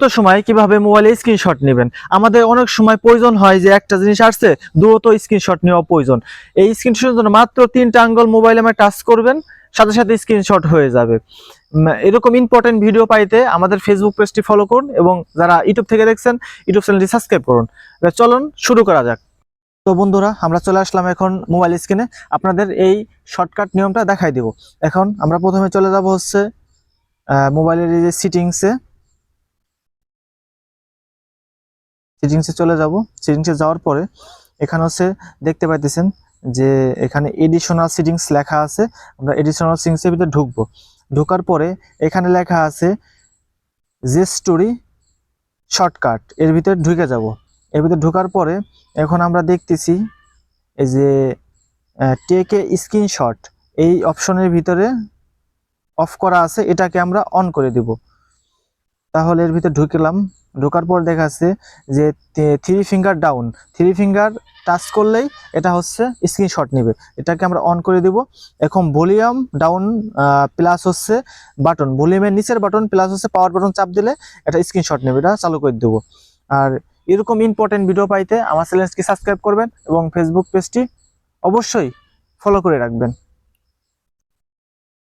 তো সময় কিভাবে মোবাইলে স্ক্রিনশট নেবেন। আমাদের অনেক সময় প্রয়োজন হয় যে একটা জিনিস আসছে দ্রুত স্ক্রিনশট নেওয়া প্রয়োজন। এই স্ক্রিনশটের জন্য মাত্র 3টা আঙ্গুল মোবাইলে টাচ করবেন, সাথে সাথে স্ক্রিনশট হয়ে যাবে। এরকম ইম্পর্টেন্ট ভিডিও পাইতে আমাদের ফেসবুক পেজটি ফলো করুন এবং যারা ইউটিউব থেকে দেখছেন ইউটিউব চ্যানেলটি সাবস্ক্রাইব করুন। চলুন শুরু করা যাক। তো বন্ধুরা, আমরা চলে আসলাম এখন মোবাইল স্ক্রিনে। আপনাদের এই শর্টকাট নিয়মটা দেখাই দিব। এখন আমরা প্রথমে চলে যাব হচ্ছে মোবাইলের এই যে সেটিংসে চলে যাব। সেটিংসে যাওয়ার পরে এখানে হচ্ছে দেখতে পাইতেছেন যে এখানে এডিশনাল সেটিংস লেখা আছে। আমরা এডিশনাল সেটিংসের ভিতরে ঢুকবো। ঢোকার পরে এখানে লেখা আছে জেস্টোরি শর্টকাট, এর ভিতরে ঢুকে যাব। এর ভিতরে ঢোকার পরে এখন আমরা দেখতেছি এই যে টেক এ স্ক্রিনশট, এই অপশনের ভিতরে অফ করা আছে, এটাকে আমরা অন করে দিব। তাহলে এর ভিতরে ঢুকলাম। ঢোকার পর দেখা যাচ্ছে যে 3 ফিঙ্গার ডাউন, 3 ফিঙ্গার টাচ করলেই এটা হচ্ছে স্ক্রিনশট নেবে। এটাকে আমরা অন করে দিব। এখন ভলিউম ডাউন প্লাস হচ্ছে বাটন, ভলিউমের নিচের বাটন প্লাস হচ্ছে পাওয়ার বাটন চাপ দিলে এটা স্ক্রিনশট নেবে, এটা চালু করে দেবো। আর এরকম ইম্পর্টেন্ট ভিডিও পাইতে আমার চ্যানেলটি সাবস্ক্রাইব করবেন এবং ফেসবুক পেজটি অবশ্যই ফলো করে রাখবেন।